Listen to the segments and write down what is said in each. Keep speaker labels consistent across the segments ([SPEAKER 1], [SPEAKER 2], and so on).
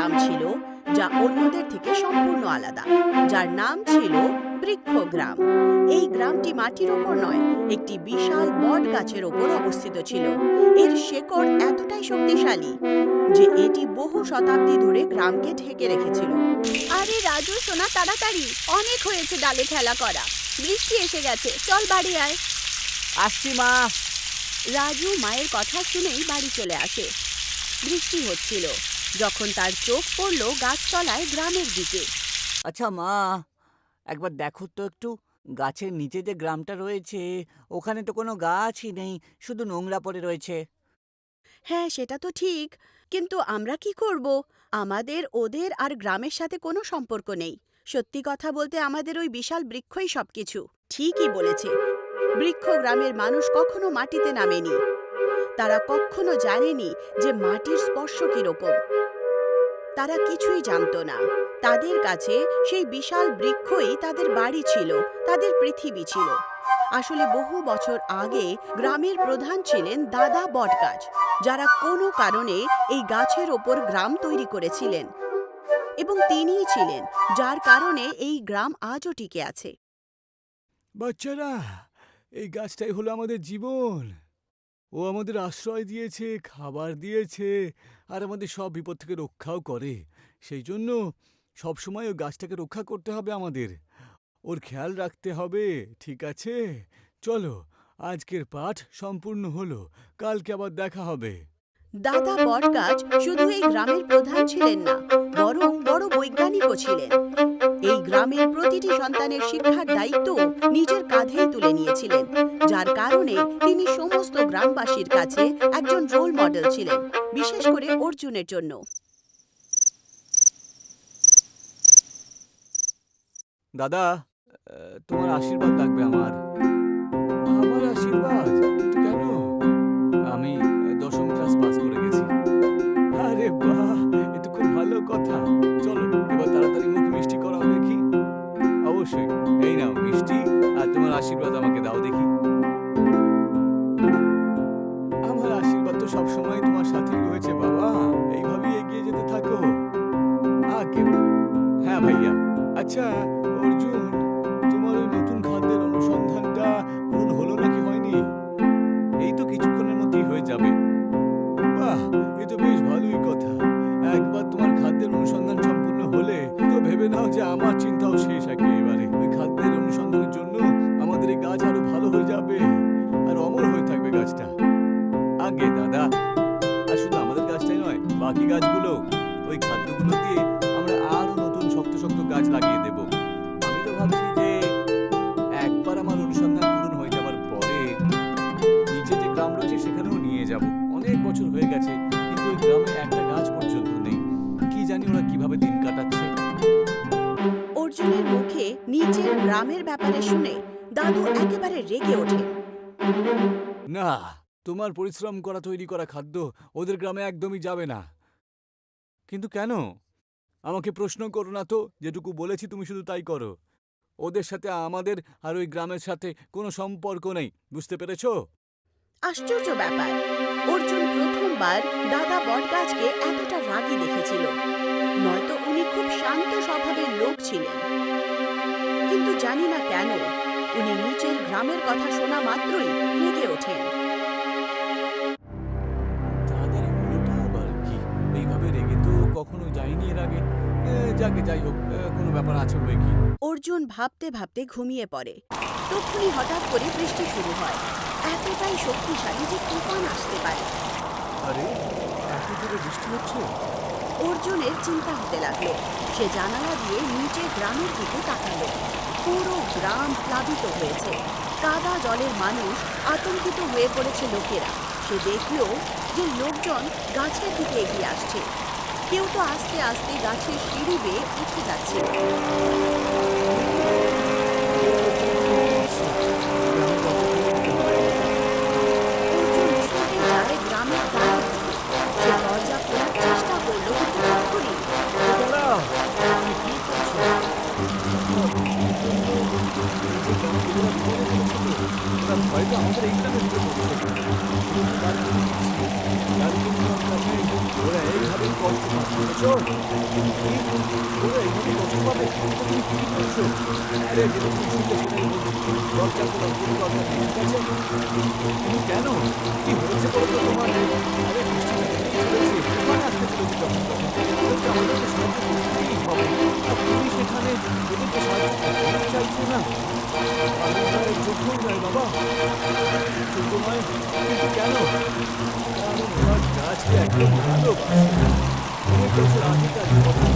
[SPEAKER 1] গ্রাম ছিল যা অন্যদের থেকে সম্পূর্ণ আলাদা, যার নাম ছিল বৃক্ষগ্রাম। এই গ্রামটি মাটির ওপর নয়, একটি বিশাল বট গাছের ওপর অবস্থিত ছিল। এর শেকড় এতটাই শক্তিশালী যে এটি বহু শতাব্দী ধরে গ্রামকে ঢেকে রেখেছিল।
[SPEAKER 2] আরে রাজু সোনা, তাড়াতাড়ি, অনেক হয়েছে ডালে খেলা করা, বৃষ্টি এসে গেছে, চল বাড়ি আয়।
[SPEAKER 3] আসছি মা।
[SPEAKER 1] রাজু মায়ের কথা শুনেই বাড়ি চলে আসে। বৃষ্টি হচ্ছিল যখন তার চোখ পড়ল গাছতলায় গ্রামের দিকে।
[SPEAKER 3] আচ্ছা মা, একবার দেখো তো একটু, গাছের নিচে যে গ্রামটা রয়েছে ওখানে তো কোনো গাছই নেই, শুধু নোংরা পড়ে রয়েছে।
[SPEAKER 1] হ্যাঁ, সেটা তো ঠিক, কিন্তু আমরা কি করব? আমাদের ওদের আর গ্রামের সাথে কোনো সম্পর্ক নেই। সত্যি কথা বলতে আমাদের ওই বিশাল বৃক্ষই সবকিছু। ঠিকই বলেছে, বৃক্ষ গ্রামের মানুষ কখনো মাটিতে নামেনি। তারা কখনো জানেনি যে মাটির স্পর্শ কিরকম। তারা কিছুই জানতো না। তাদের কাছে সেই বিশাল বৃক্ষই তাদের বাড়ি ছিল, তাদের পৃথিবী ছিল। আসলে বহু বছর আগে গ্রামের প্রধান ছিলেন দাদা বটগাছ, যারা কোনো কারণে এই গাছের ওপর গ্রাম তৈরি করেছিলেন, এবং তিনিই ছিলেন যার কারণে এই গ্রাম আজও টিকে আছে।
[SPEAKER 4] বাচ্চারা, এই গাছটাই হলো আমাদের জীবন। ও আমাদের আশ্রয় দিয়েছে, খাবার দিয়েছে, আর আমাদের সব বিপদ থেকে রক্ষাও করে। সেই জন্য সবসময় ওই গাছটাকে রক্ষা করতে হবে আমাদের, ওর খেয়াল রাখতে হবে, ঠিক আছে? চলো, আজকের পাঠ সম্পূর্ণ হলো, কালকে আবার দেখা হবে।
[SPEAKER 1] দাদা বটগাছ শুধু এই গ্রামের প্রধান ছিলেন না, বরং বড় বৈজ্ঞানিকও ছিলেন। এই গ্রামের প্রতিটি সন্তানের শিক্ষার দায়িত্ব নিজের কাঁধেই তুলে নিয়েছিলেন, যার কারণে তিনি সমস্ত গ্রামবাসীর কাছে একজন রোল মডেল ছিলেন, বিশেষ করে অর্জুনের জন্য।
[SPEAKER 4] দাদা, তোমার আশীর্বাদ লাগবে আমার। আমার আশীর্বাদ? কিন্তু কেন? আমি 10ম ক্লাস পাস করে গেছি। আরে বাহ, এ তো খুব ভালো কথা। চলো এবার তাড়াতাড়ি মুখ মিষ্টি করাও দেখি। অবশ্যই, এই নাও মিষ্টি, আর তোমার আশীর্বাদ আমাকে দাও দেখি। আমার আশীর্বাদ তো সবসময় তোমার সাথেই রয়েছে বাবা, এইভাবেই এগিয়ে যেতে থাকো। আগে হ্যাঁ ভাইয়া। আচ্ছা অর্জুন, তোমার ওই নতুন খাদ্যের অনুসন্ধানটা পূরণ হলো নাকি হয়নি? এই তো কিছুক্ষণের মধ্যেই হয়ে যাবে। বাহ, এ তো বেশ ভালোই কথা। একবার তোমার খাদ্যের অনুসন্ধান সম্পূর্ণ হলে তো ভেবে নাও যে আমার চিন্তাও শেষ একেবারে। ওই খাদ্যের অনুসন্ধানের জন্য আমাদের এই গাছ আরো ভালো হয়ে যাবে, আর অমর হয়ে থাকবে গাছটা। আগে দাদা, আর শুধু আমাদের গাছটাই নয়, বাকি গাছগুলো, ওই খাদ্যগুলো দিয়ে আমরা আরো নতুন শক্ত শক্ত গাছ লাগিয়ে দেব। আমি তো ভাবছি যে একবার আমার অনুসন্ধান পূরণ হয়ে যাওয়ার পরে নিচে যে গ্রাম রয়েছে সেখানেও নিয়ে যাব। অনেক বছর হয়ে গেছে, কিন্তু ওই গ্রামে একটা গাছ পর্যন্ত নেই। কি জানি ওরা কিভাবে দিন কাটাচ্ছে।
[SPEAKER 1] অর্জুনের মুখে নিচের গ্রামের ব্যাপারে শুনে দাদু একেবারে রেগে ওঠেন।
[SPEAKER 4] না, তোমার পরিশ্রম করা তৈরি করা খাদ্য ওদের গ্রামে একদমই যাবে না। কিন্তু কেন? আমাকে প্রশ্ন করো না তো, যেটুকু বলেছি তুমি শুধু তাই করো। ওদের সাথে আমাদের আর ওই গ্রামের সাথে কোনো সম্পর্ক নেই, বুঝতে পেরেছো?
[SPEAKER 1] আশ্চর্য ব্যাপার, অর্জুন প্রথমবার দাদা বটগাছকে এতটা রাগী দেখেছিল। নয়তো উনি খুব শান্ত স্বভাবের লোক ছিলেন, কিন্তু জানি না কেন উনি নিচের গ্রামের কথা শোনা মাত্রই রেগে ওঠেন।
[SPEAKER 4] দাদার হলোটা আবার কি? এইভাবে রেগে তো কখনো যায়নি এর আগে। যাকে যাই হোক, কোনো ব্যাপার আছে বই কি।
[SPEAKER 1] অর্জুন ভাবতে ভাবতে ঘুমিয়ে পড়ে। তখনই হঠাৎ করে বৃষ্টি শুরু হয়, এতটাই শক্তিশালী যে তুফান আসতে পারে।
[SPEAKER 4] আরে, এত জোরে বৃষ্টি হচ্ছে?
[SPEAKER 1] অর্জুনের চিন্তা হতে লাগলো। সে জানালা দিয়ে নিচে গ্রামের দিকে তাকালো। পুরো গ্রাম প্লাবিত হয়েছে, কাদা জলের মানুষ, আতঙ্কিত হয়ে পড়েছে লোকেরা। সে দেখল যে লোকজন গাছের দিকে এগিয়ে আসছে। কেউ তো আস্তে আস্তে গাছের সিঁড়ি বেয়ে উঠে যাচ্ছে। অর্জুন ছুটে যায় গ্রামের দ্বারের দিকে। সে দরজা খোলার চেষ্টা করলো, কিন্তু তখনই
[SPEAKER 4] দাঁড়াও, তুমি কি করছো? ওরা ভয়তো আমাদের এই গ্রামে ঢুকে পড়ছে। তার জন্য ওরা এইভাবে কষ্ট পাচ্ছ বুঝছো? কি? ওরা এইভাবে কষ্ট পাবে? তুমি কি করছো? আরে যেরকম শুনতে সেটাই বলছি। দরজা খোলা কোনো দরকার নেই, ঠিক আছে? কিন্তু কেন? কি হয়েছে বলো তো তোমার? আরে বৃষ্টি চলেছে, তুফান আসতে চলেছে যখন তখন। ওদেরকে আমাদেরকে সাহায্য করতেই হবে। আর তুমি সেখানে ওদেরকে সাহায্য করতে চাইছো না? আমি প্রায় যোগ্য নয় বাবা, যোগ্য নয়, কিন্তু কেন? কারণ ওরা গাছকে একদম ভালোবাসে। অনেক বছর আগেকার কথা।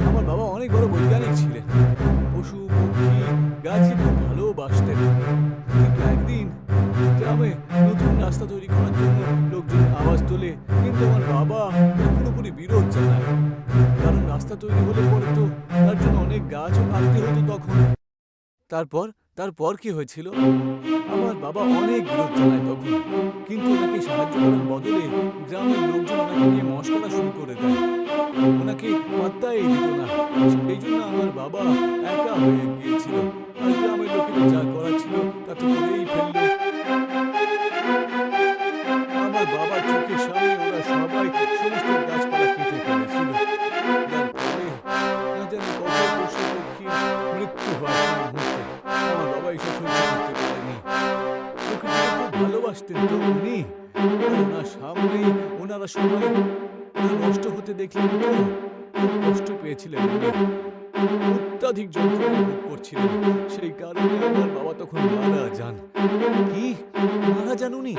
[SPEAKER 4] আমার বাবা অনেক বড় বৈজ্ঞানিক ছিলেন। পশু পক্ষী গাছকে খুব ভালোবাসতেন। কিন্তু একদিন গ্রামে নতুন রাস্তা তৈরি করার জন্য লোকজন আওয়াজ তোলে, কিন্তু আমার বাবা পুরোপুরি বিরোধ জানায়। কারণ রাস্তা তৈরি হলে পরে তো তার জন্য অনেক গাছও কাটতে হতো তখন। তারপর কি হয়েছিল? আমার বাবা অনেক বিরোধ জানায় তখন, কিন্তু ওনাকে সাহায্য করার বদলে গ্রামের লোকজন ওনাকে নিয়ে মশকরা শুরু করে দেয়। ওনাকে পাত্তাই দিত না। সেই জন্য আমার বাবা একা হয়ে গিয়েছিল, আর গ্রামের লোকেরা যা করার ছিল তা তো করেই ফেললো। আমার বাবার চোখের সামনে ওরা সবাই সমস্ত গাছপালা কেটে ফেলেছিল। যার ফলে না জানি কত পশু পক্ষীর মৃত্যু হয় সেই মুহূর্তে। আমার বাবা এসব সহ্য করতে পারেনি। প্রকৃতিকে খুব ভালোবাসতেন তো উনি, আর ওনার সামনেই ওনারা সবাই নষ্ট হতে দেখলেন তো খুব কষ্ট পেয়েছিলেন উনি। অত্যাধিক যন্ত্রণা ভোগ করছিলেন। সেই কারণে আমার বাবা তখন মারা যান। কি? মারা যান উনি?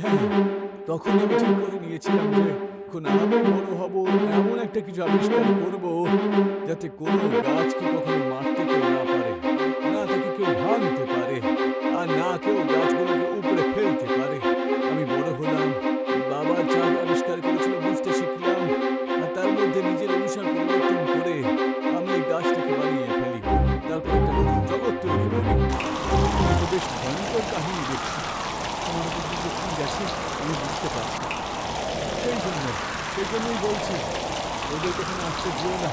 [SPEAKER 4] হ্যাঁ, তখন আমি ঠিক করে নিয়েছিলাম যে এখন আমি বড় হব, এমন একটা কিছু আবিষ্কার করব যাতে কোনো গাছকে কখনো মারতে কেউ না পারে, না তাকে কেউ ভাঙতে পারে, আর না কেউ গাছগুলোকে উপরে ফেলতে পারে। আমি বড় হলাম, বাবা যা আবিষ্কার করেছিল বুঝতে শিখলাম, আর তার মধ্যে নিজের অনুসার পরিবর্তন করে আমি এই গাছটাকে বানিয়ে ফেলি। তারপর একটা নতুন জগৎ তৈরি করি। আমি তো বেশ ভয়ঙ্কর কাহিনী দেখছি। আমার মধ্যে যে কি গেছে আমি বুঝতে পারছি। সেই জন্যই বলছি, ওদের কখনো আসতে দিও না,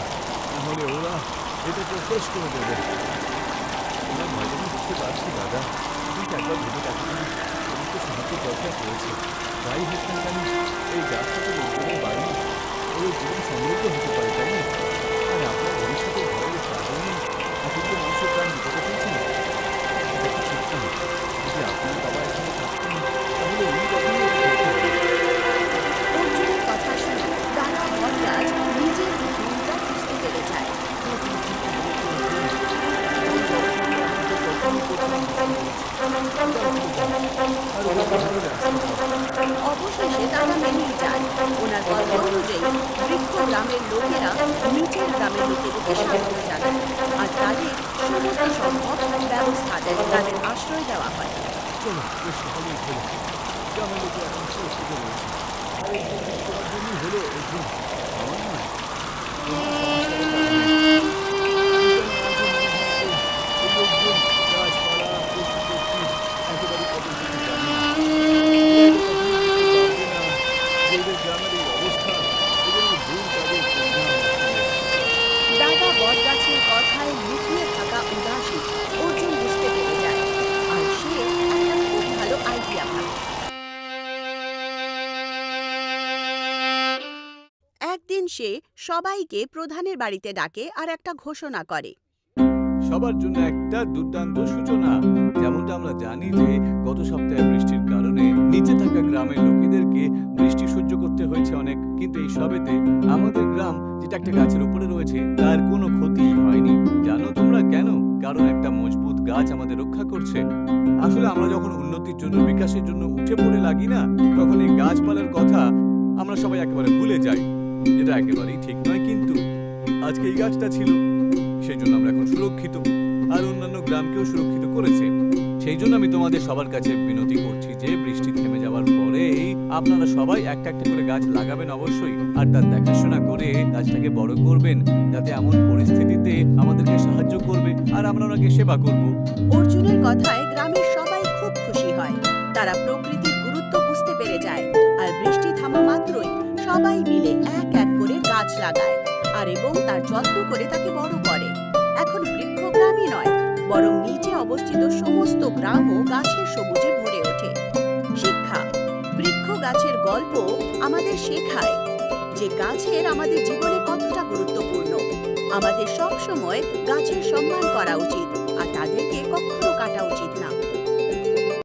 [SPEAKER 4] নাহলে ওরা এটাকে শেষ করে দেবে। তোমার ভয়টা আমি বুঝতে পারছি দাদা, কিন্তু একবার ভেবে দেখো না, ওদের তো সাহায্যের দরকার পড়েছে। যাই হোক না কেন, এই গাছটা তো লোকজনের বাড়ি, ওদের জীবন সমৃদ্ধ হতে পারে, তাই না? আর আপনার ভবিষ্যতের ভয়ে সাধারণ অসংখ্য মানুষের প্রাণ বিপদে ফেলছেন। এটা কি ঠিক না? যদি আপনার বাবা এখানে থাকতেন তাহলে উনি কখনো
[SPEAKER 2] অর্জুনের কথা শুনে দাদা বটগাছ নিজের ভুলটা বুঝতে পেরে যায়। অবশেষে দাদা মেনেই যায়। ওনার কথা অনুযায়ী বৃক্ষ গ্রামের লোকেরা নিচের গ্রামের লোকেদেরকে স্বাগত জানায়, আর তাদের সমস্ত সম্ভব ব্যবস্থা দেয়, তাদের আশ্রয় দেওয়া হয়।
[SPEAKER 4] চলো, বেশ ভালোই হলো। গ্রামের লোকে এখন সুরক্ষিত রয়েছে। আর এই তোমার জন্যই হলো অর্জুন, আমার নয়। এই লোকজন গাছপালা, পশু পক্ষী একেবারে কত কিছু জানে না। এদের গ্রামের এই অবস্থা, এদের ভুল তাদের
[SPEAKER 2] দাদা বটগাছের কথায় লুকিয়ে থাকা উদাসী অর্জুন বুঝতে পেরে যায়, আর সে একটা খুব ভালো আইডিয়া ভাবে।
[SPEAKER 1] একদিন সে সবাইকে প্রধানের বাড়িতে ডাকে আর একটা ঘোষণা করে।
[SPEAKER 4] সবার জন্য একটা দুর্দান্ত সূচনা। যেমনটা আমরা জানি যে গত সপ্তাহে বৃষ্টির কারণে নিচে থাকা গ্রামের লোকেদেরকে বৃষ্টি সহ্য করতে হয়েছে অনেক, কিন্তু এই সবেতে আমাদের গ্রাম যেটা একটা গাছের উপরে রয়েছে তার কোনো ক্ষতি হয়নি। জানো তোমরা কেন? কারণ একটা মজবুত গাছ আমাদের রক্ষা করছে। আসলে আমরা যখন উন্নতির জন্য, বিকাশের জন্য উঠে পড়ে লাগি না, তখন এই গাছপালার কথা আমরা সবাই একেবারে ভুলে যাই। এটা একেবারেই ঠিক নয়, কিন্তু আজকে এই গাছটা ছিল, সেই জন্য আমরা এখন সুরক্ষিত, আর অন্যান্য গ্রামকেও সুরক্ষিত করেছে। সেই জন্য আমি তোমাদের সবার কাছে বিনতি করছি যে বৃষ্টি থেমে যাওয়ার পরেই আপনারা সবাই একটা একটা করে গাছ লাগাবেন অবশ্যই, আর তার দেখাশোনা করে গাছটাকে বড় করবেন, যাতে এমন পরিস্থিতিতে আমাদেরকে সাহায্য করবে আর আমরা ওনাকে সেবা করব।
[SPEAKER 1] অর্জুনের কথায় গ্রামের সবাই খুব খুশি হয়। তারা প্রকৃতির গুরুত্ব বুঝতে পেরে যায়, আর বৃষ্টি থামা মাত্রই সবাই মিলে এক এক করে গাছ লাগায় আর এবং তার যত্ন করে তাকে বড় করে। এখন বৃক্ষ গ্রামই নয়, বরং নিচে অবস্থিত সমস্ত গ্রামও গাছের সবুজে ভরে ওঠে। শিক্ষা। বৃক্ষ গাছের গল্প আমাদের শেখায় যে গাছের আমাদের জীবনে কতটা গুরুত্বপূর্ণ। আমাদের সব সময় গাছের সম্মান করা উচিত।